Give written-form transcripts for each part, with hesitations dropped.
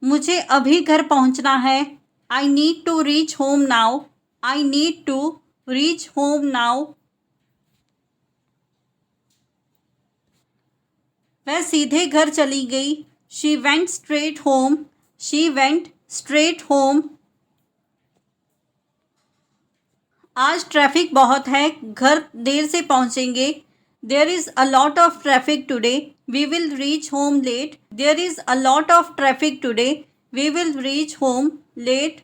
मुझे अभी घर पहुंचना है। I need to reach home now. I need to reach home now. वह सीधे घर चली गई। She went straight home. She went straight home. आज ट्रैफिक बहुत है, घर देर से पहुंचेंगे। There is a lot of traffic today, we will reach home late. There is a lot of traffic today, we will reach home late.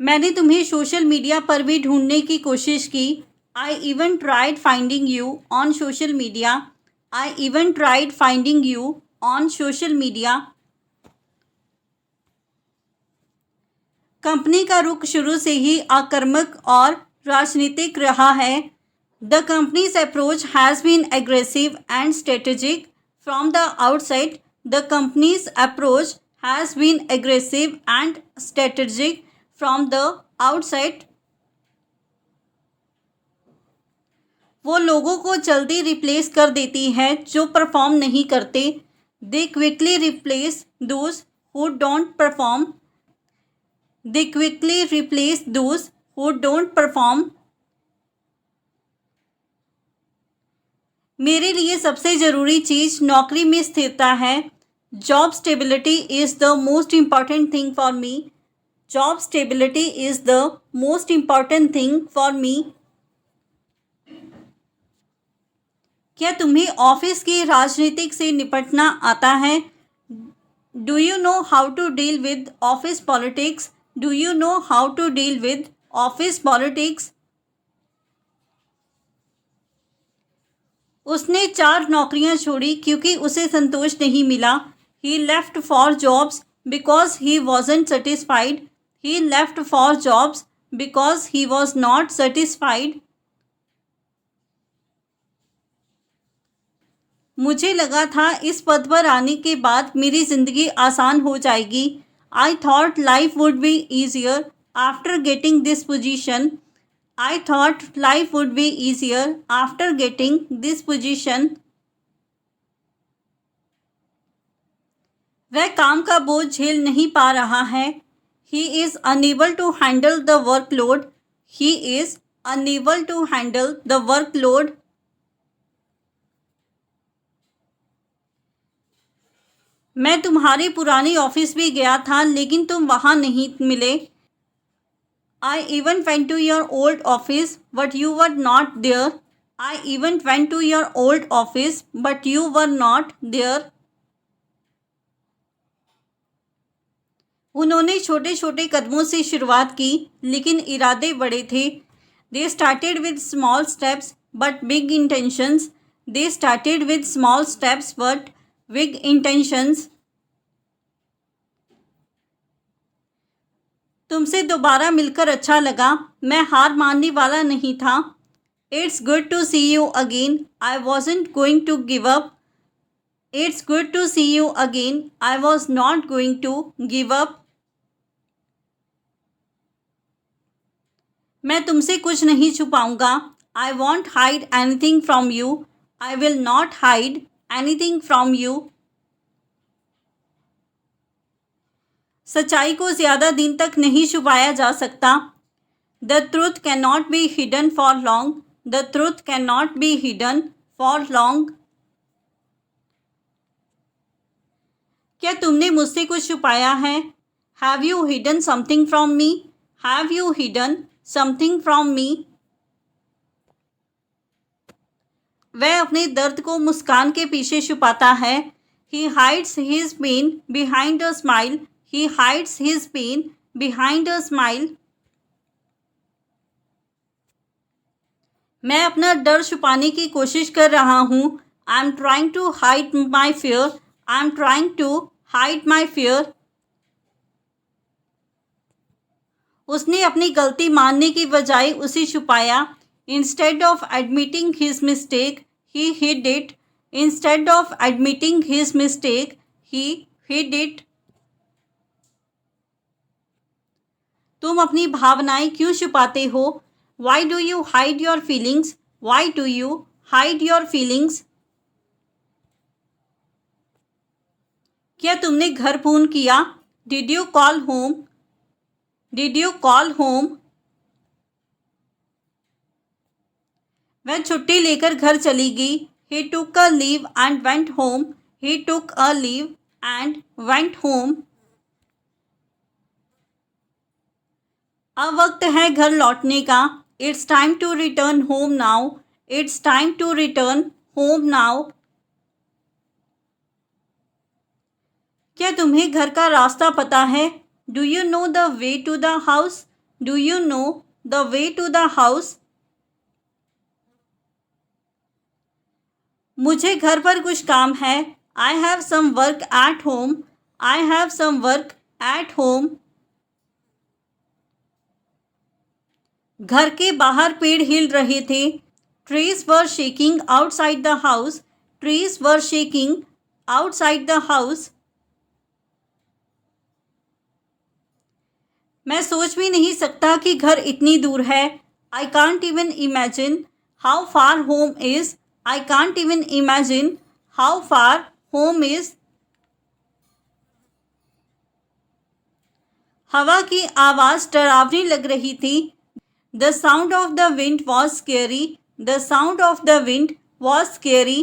मैंने तुम्हें social media पर भी ढूंढने की कोशिश की। I even tried finding you on social media. I even tried finding you on social media. Company का रुख शुरू से ही आक्रामक और राजनीतिक रहा है। The company's approach has been aggressive and strategic from the outside. The company's approach has been aggressive and strategic from the outside. वो लोगों को जल्दी रिप्लेस कर देती है जो परफॉर्म नहीं करते। दे quickly replace those who don't perform. They quickly replace those who don't perform. मेरे लिए सबसे ज़रूरी चीज़ नौकरी में स्थिरता है। Job stability is the most important thing for me. Job stability is the most important thing for me. क्या तुम्हें ऑफिस की राजनीतिक से निपटना आता है? Do you know how to deal with office politics? Do you know how to deal with office politics? उसने 4 नौकरियां छोड़ी क्योंकि उसे संतोष नहीं मिला। He left for jobs because he wasn't satisfied. He left for jobs because he was not satisfied. मुझे लगा था इस पद पर आने के बाद मेरी ज़िंदगी आसान हो जाएगी। I thought life would be easier after getting this position. I thought life would be easier after getting this position. वह काम का बोझ झेल नहीं पा रहा है। He is unable to handle the workload. He is unable to handle the workload. मैं तुम्हारे पुराने ऑफिस भी गया था लेकिन तुम वहाँ नहीं मिले। I even went to your old office but you were not there. I even went to your old office but you were not there. उन्होंने छोटे छोटे कदमों से शुरुआत की लेकिन इरादे बड़े थे। They started with small steps but big intentions. They started with small steps but big intentions. तुमसे दोबारा मिलकर अच्छा लगा। मैं हार मानने वाला नहीं था। It's good to see you again. I wasn't going to give up. It's good to see you again. I was not going to give up. मैं तुमसे कुछ नहीं छुपाऊंगा। I won't hide anything from you. I will not hide anything from you. सच्चाई को ज़्यादा दिन तक नहीं छुपाया जा सकता। The truth cannot be hidden for long. The truth cannot be hidden for long. क्या तुमने मुझसे कुछ छुपाया है? Have you hidden something from me? Have you hidden something from me? वह अपने दर्द को मुस्कान के पीछे छुपाता है। He hides his pain behind a smile. He hides his pain behind a smile. मैं अपना डर छुपाने की कोशिश कर रहा हूँ। I am trying to hide my fear. I am trying to hide my fear. उसने अपनी गलती मानने की बजाय उसे छुपाया। Instead of admitting his mistake, he hid it. Instead of admitting his mistake, he hid it. तुम अपनी भावनाएं क्यों छुपाते हो? Why do you hide your feelings? Why do you hide your feelings? क्या तुमने घर फोन किया? Did you call home? Did you call home? वह छुट्टी लेकर घर चली गई। He took a leave and went home. He took a leave and went home. अब वक्त है घर लौटने का। It's time to return home now. It's time to return home now. क्या तुम्हें घर का रास्ता पता है? Do you know the way to the house? Do you know the way to the house? मुझे घर पर कुछ काम है। I have some work at home. I have some work at home. घर के बाहर पेड़ हिल रहे थे। Trees were shaking outside the house. Trees were shaking outside the house. मैं सोच भी नहीं सकता कि घर इतनी दूर है। I can't even imagine how far home is. I can't even imagine how far home is. हवा की आवाज़ डरावनी लग रही थी। The sound of the wind was scary. The sound of the wind was scary.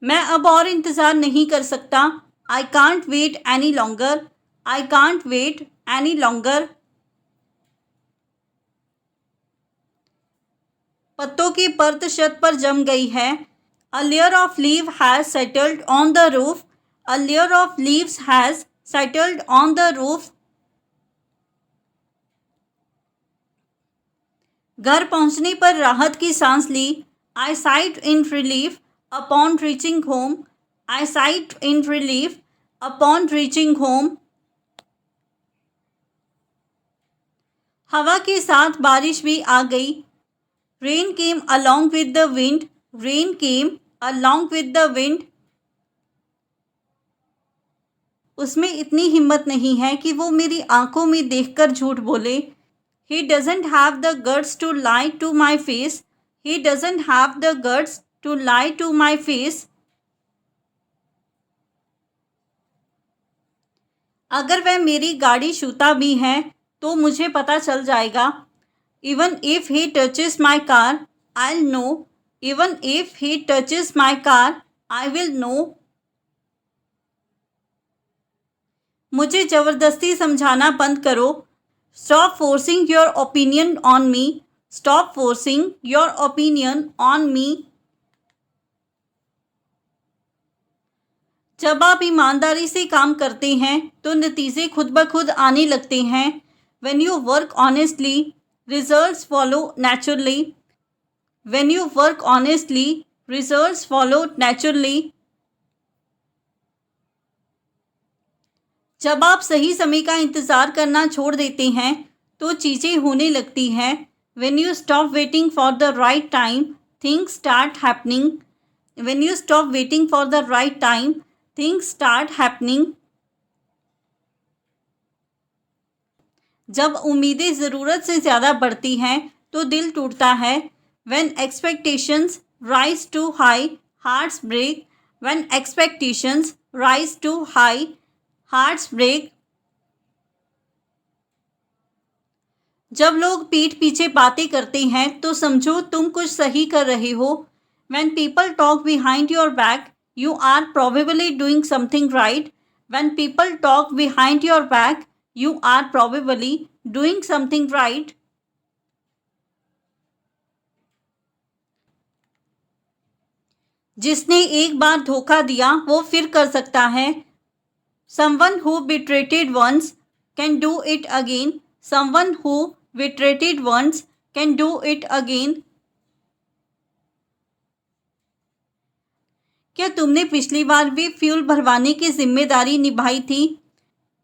मैं अब और इंतज़ार नहीं कर सकता। I can't wait any longer. I can't wait any longer. पत्तों की परत छत पर जम गई है। A layer of leave has settled on the roof. A layer of leaves has settled on the roof. घर पहुंचने पर राहत की सांस ली। I sighed in relief upon reaching home. I sighed in relief upon reaching home. हवा के साथ बारिश भी आ गई। Rain came along with the wind. Rain came along with the wind. उसमें इतनी हिम्मत नहीं है कि वो मेरी आंखों में देखकर झूठ बोले। He doesn't have the guts to lie to my face. He doesn't have the guts to lie to my face. अगर वह मेरी गाड़ी छूता भी है तो मुझे पता चल जाएगा। Even if he touches my car, I'll know. Even if he touches my car, I will know. मुझे ज़बरदस्ती समझाना बंद करो। Stop forcing your opinion on me. Stop forcing your opinion on me. जब आप ईमानदारी से काम करते हैं तो नतीजे खुद ब खुद आने लगते हैं। When you work honestly, results follow naturally. When you work honestly, results follow naturally. जब आप सही समय का इंतज़ार करना छोड़ देते हैं तो चीज़ें होने लगती हैं। When you stop waiting for the right time, things start happening. When you stop waiting for the right time, things start happening. जब उम्मीदें ज़रूरत से ज़्यादा बढ़ती हैं तो दिल टूटता है। When expectations rise too high, hearts break. When expectations rise too high, hearts break. जब लोग पीठ पीछे बातें करते हैं तो समझो तुम कुछ सही कर रहे हो। When people talk behind your back, you are probably doing something right. When people talk behind your back, you are probably doing something right. जिसने एक बार धोखा दिया वो फिर कर सकता है। Someone who betrayed once can do it again. Someone who betrayed once can do it again. क्या तुमने पिछली बार भी फ्यूल भरवाने की जिम्मेदारी निभाई थी?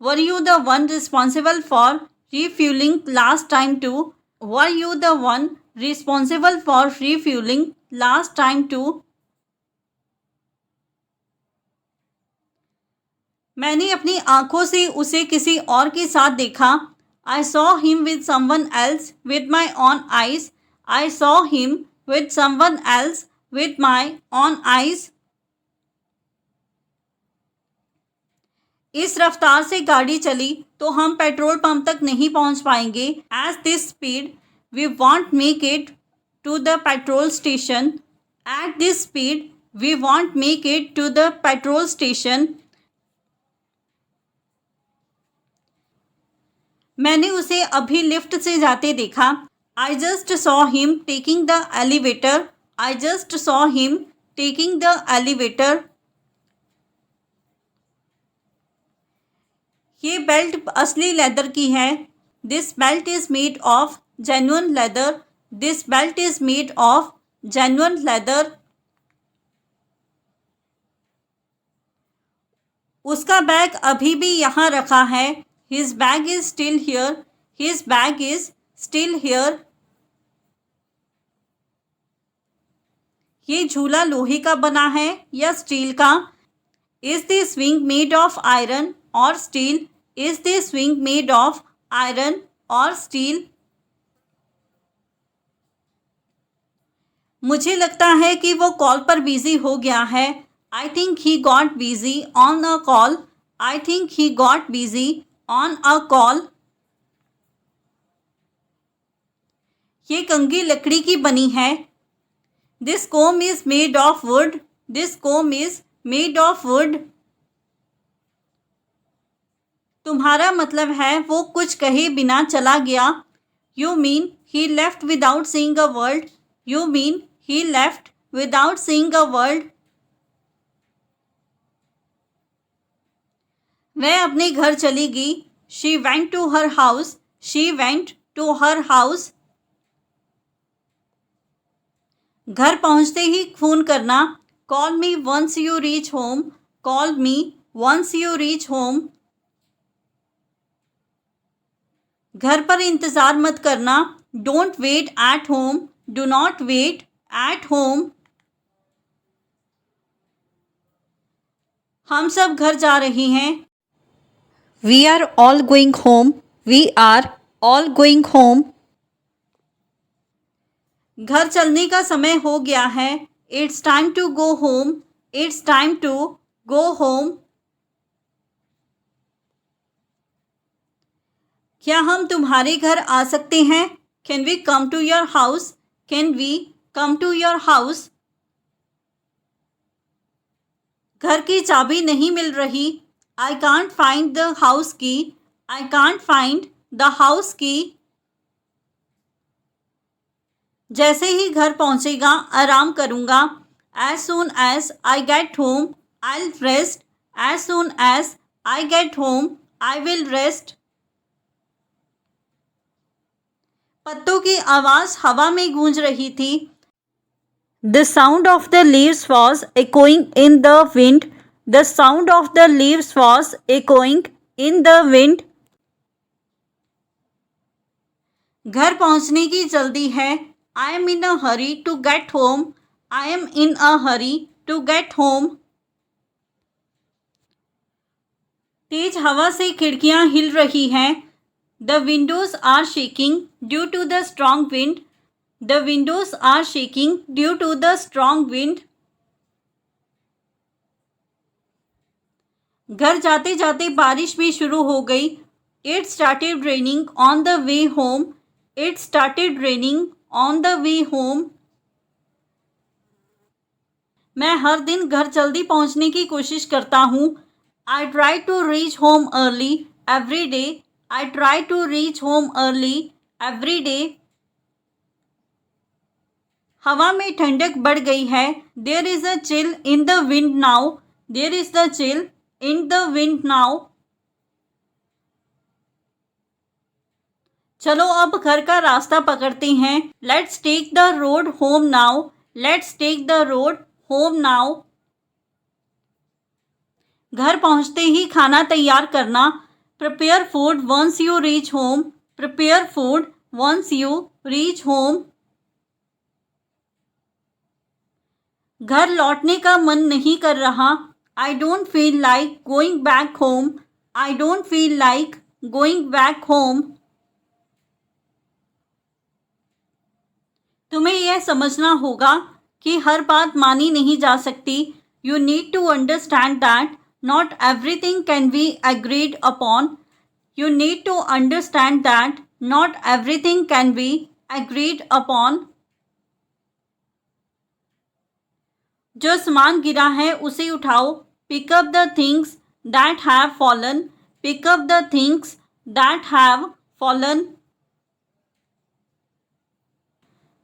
Were you the one responsible for refueling last time too? Were you the one responsible for refueling last time too? मैंने अपनी आंखों से उसे किसी और के साथ देखा। I saw him with someone else with my own eyes. I saw him with someone else with my own eyes. इस रफ्तार से गाड़ी चली तो हम पेट्रोल पंप तक नहीं पहुंच पाएंगे। At this speed we won't make it to the petrol station. At this speed we won't make it to the petrol station. मैंने उसे अभी लिफ्ट से जाते देखा। I just saw him taking the elevator. I just saw him taking the elevator. ये belt असली leather की है। This belt is made of genuine leather. This belt is made of genuine leather. उसका bag अभी भी यहाँ रखा है। His bag is still here. His bag is still here. ये झूला लोहे का बना है या स्टील का? Is the swing made of iron or steel? Is the swing made of iron or steel? मुझे लगता है कि वो कॉल पर बिजी हो गया है। I think he got busy on a call. I think he got busy on a call. ये कंघी लकड़ी की बनी है। This comb is made of wood. This comb is made of wood. तुम्हारा मतलब है वो कुछ कहे बिना चला गया। You mean he left without saying a word. You mean he left without saying a word. वह अपने घर चली गई। She went to her house. She went to her house. घर पहुंचते ही फोन करना। Call me once you reach home. Call me once you reach home. घर पर इंतज़ार मत करना। Don't wait at home. Do not wait at home. हम सब घर जा रहे हैं। We are all going home. We are all going home. घर चलने का समय हो गया है। It's time to go home. It's time to go home. क्या हम तुम्हारे घर आ सकते हैं? Can we come to your house? Can we come to your house? घर की चाबी नहीं मिल रही। I can't find the house key. I can't find the house key. जैसे ही घर पहुंचेगा आराम करूंगा। As soon as I get home, I'll rest. As soon as I get home, I will rest. पत्तों की आवाज़ हवा में गूंज रही थी। The sound of the leaves was echoing in the wind. The sound of the leaves was echoing in the wind. घर पहुंचने की जल्दी है। I am in a hurry to get home. I am in a hurry to get home. तेज हवा से खिड़कियां हिल रही हैं। The windows are shaking due to the strong wind. The windows are shaking due to the strong wind. घर जाते जाते बारिश भी शुरू हो गई। It started raining on the way home. It started raining on the way home. मैं हर दिन घर जल्दी पहुंचने की कोशिश करता हूँ। I try to reach home early every day. I try to reach home early every day. हवा में ठंडक बढ़ गई है। There is a chill in the wind now. There is a chill in the wind now. चलो अब घर का रास्ता पकड़ते हैं। Let's take the road home now. Let's take the road home now. घर पहुंचते ही खाना तैयार करना। Prepare food once you reach home. Prepare food once you reach home. घर लौटने का मन नहीं कर रहा। I don't feel like going back home. I don't feel like going back home. तुम्हें यह समझना होगा कि हर बात मानी नहीं जा सकती। You need to understand that not everything can be agreed upon. You need to understand that not everything can be agreed upon. जो सामान गिरा है उसे उठाओ. Pick up the things that have fallen. Pick up the things that have fallen.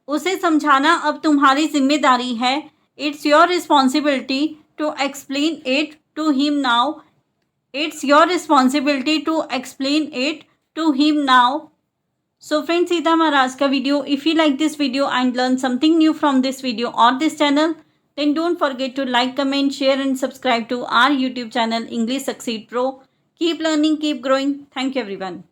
उसे समझाना अब तुम्हारी जिम्मेदारी है. It's your responsibility to explain it to him now. It's your responsibility to explain it to him now. So friends, ये था हमारा आज का video. If you like this video and learn something new from this video or this channel, then don't forget to like, comment, share and subscribe to our YouTube channel English Succeed Pro. Keep learning, keep growing. Thank you everyone.